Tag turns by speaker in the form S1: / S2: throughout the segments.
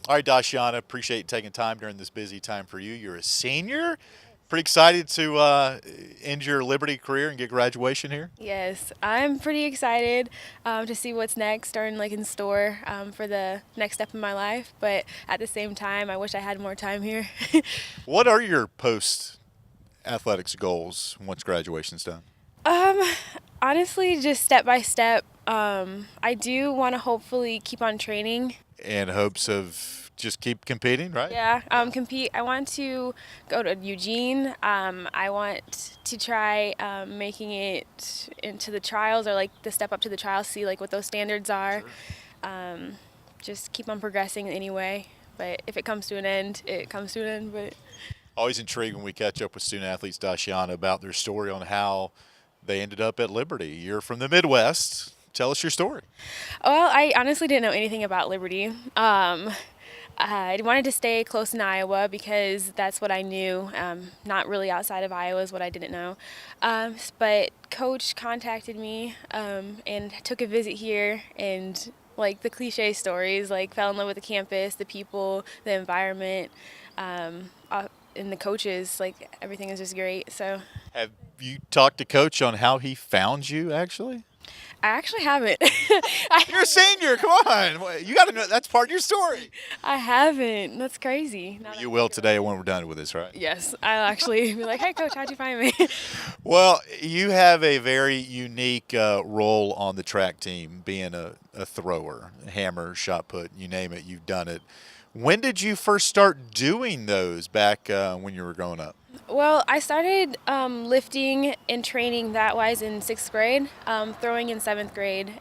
S1: All right, Dasiana, appreciate you taking time during this busy time for you. You're a senior. Pretty excited to end your Liberty career and get graduation here.
S2: Yes, I'm pretty excited to see what's next or in store for the next step in my life. But at the same time, I wish I had more time here.
S1: What are your post athletics goals once graduation's done?
S2: um, Honestly, just step by step. I do want to hopefully keep on training.
S1: In hopes of just keep competing, right?
S2: Yeah, compete. I want to go to Eugene. I want to try making it into the trials or like the step up to the trials, see like what those standards are.
S1: Sure.
S2: Um, just keep on progressing anyway. But if it comes to an end, it comes to an end. But
S1: Always intrigued when we catch up with student athletes, Dasiana, about their story on how they ended up at Liberty. You're from the Midwest. Tell us your story.
S2: well, I honestly didn't know anything about Liberty. I wanted to stay close in Iowa because that's what I knew. Not really outside of Iowa is what I didn't know. But Coach contacted me and took a visit here and like the cliche stories, like fell in love with the campus, the people, the environment, and the coaches. Like everything is just great. So
S1: Have you talked to Coach on how he found you, actually?
S2: I actually haven't.
S1: You're a senior. Come on. You got to know that's part of your story.
S2: I haven't. That's crazy. Now that
S1: You
S2: I
S1: will
S2: think about
S1: today
S2: it.
S1: when we're done with this, right?
S2: Yes, I'll actually be like, "Hey, coach, how'd you find me?"
S1: Well, you have a very unique role on the track team, being a thrower, hammer, shot put, you name it, you've done it. When did you first start doing those back when you were growing up?
S2: Well, I started lifting and training that wise in sixth grade, throwing in seventh grade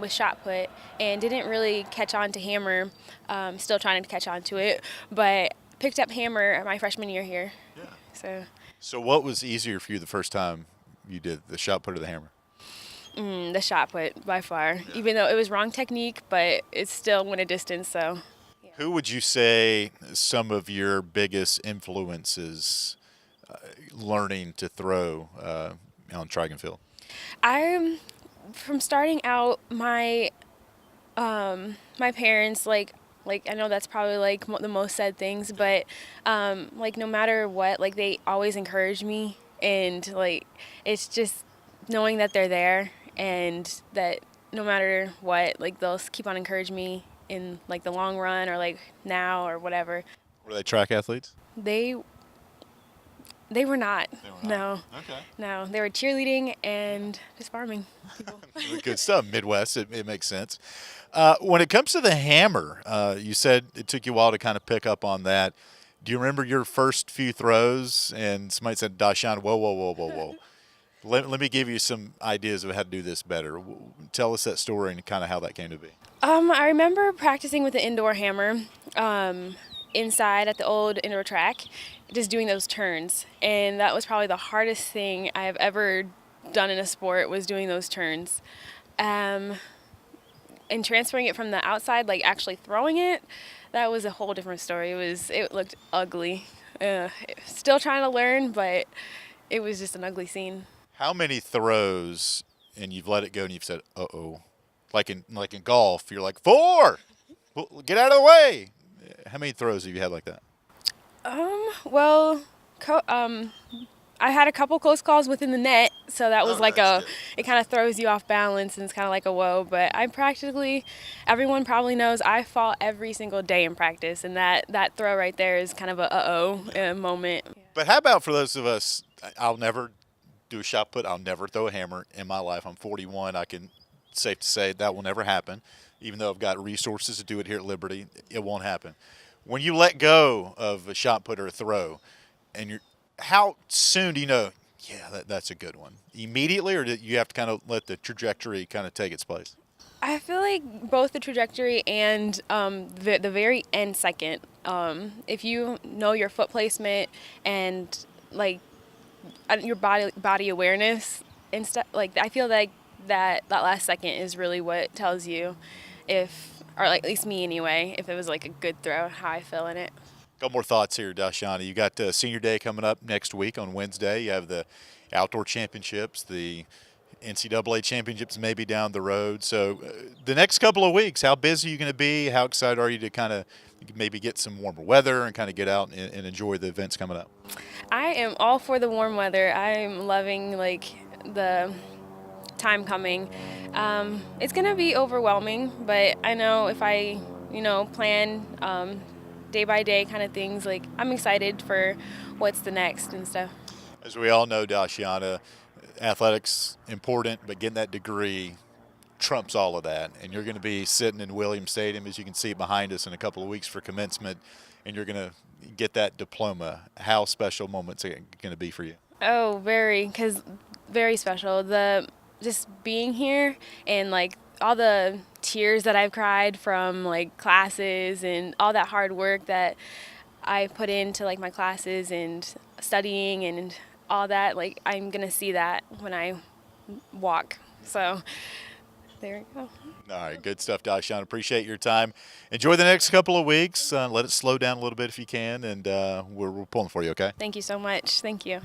S2: with shot put, and didn't really catch on to hammer. Still trying to catch on to it, but picked up hammer my freshman year here.
S1: Yeah.
S2: So
S1: So, what was easier for you the first time you did the shot put or the hammer?
S2: the shot put by far, even though it was wrong technique, but it still went a distance. So
S1: Who would you say some of your biggest influences learning to throw on track and field?
S2: I'm from starting out my parents like I know that's probably like the most said things, but like no matter what, like they always encourage me, and like it's just knowing that they're there and that no matter what, like they'll keep on encouraging me in like the long run or like now or whatever.
S1: Were they track athletes?
S2: They they were not.
S1: They were not.
S2: No,
S1: Okay.
S2: no, they were cheerleading and just farming people.
S1: Good stuff. Midwest, it makes sense. When it comes to the hammer, you said it took you a while to kind of pick up on that. Do you remember your first few throws? And somebody said, Dashawn, whoa, whoa, whoa, whoa, whoa. Let me give you some ideas of how to do this better. Tell us that story and kind of how that came to be.
S2: I remember practicing with the indoor hammer inside at the old indoor track, just doing those turns. And that was probably the hardest thing I have ever done in a sport was doing those turns. Um, and transferring it from the outside, like actually throwing it, that was a whole different story. It looked ugly. Still trying to learn, but it was just an ugly scene.
S1: How many throws and you've let it go and you've said, uh-oh. Like in golf, you're like, four! Well, get out of the way! How many throws have you had like that?
S2: Well, I had a couple close calls within the net, so that was like
S1: that's
S2: a,
S1: good.
S2: it kind of throws you off balance and it's kind of like a whoa. But I practically, everyone probably knows I fall every single day in practice, and that throw right there is kind of a moment.
S1: But how about for those of us, I'll never do a shot put. I'll never throw a hammer in my life. I'm 41. I can safe to say that will never happen. Even though I've got resources to do it here at Liberty, it won't happen. When you let go of a shot put or a throw, and how soon do you know? Yeah, that's a good one. Immediately, or do you have to kind of let the trajectory kind of take its place?
S2: I feel like both the trajectory and the very end second. If you know your foot placement and like your body awareness and stuff, like I feel like that last second is really what tells you if, or like at least me anyway, if it was like a good throw, how I feel in it.
S1: Couple more thoughts here, Dashani. You got Senior Day coming up next week on Wednesday. You have the outdoor championships, the NCAA championships may be down the road. So the next couple of weeks, how busy are you going to be? How excited are you to kind of maybe get some warmer weather and kind of get out and enjoy the events coming up?
S2: I am all for the warm weather. I'm loving like the time coming. It's gonna be overwhelming, but I know if I, plan day by day kind of things, like I'm excited for what's the next and stuff.
S1: As we all know, Dasiana, athletics important, but getting that degree trumps all of that. And you're going to be sitting in Williams Stadium, as you can see behind us, in a couple of weeks for commencement, and you're going to get that diploma. How special moments are going to be for you?
S2: Oh, very special. Just being here and like all the tears that I've cried from like classes and all that hard work that I put into like my classes and studying and all that, like I'm gonna see that when I walk. So there we go.
S1: All right, good stuff, Dashawn. Appreciate your time. Enjoy the next couple of weeks. Let it slow down a little bit if you can, and we're pulling for you, okay?
S2: Thank you so much. Thank you.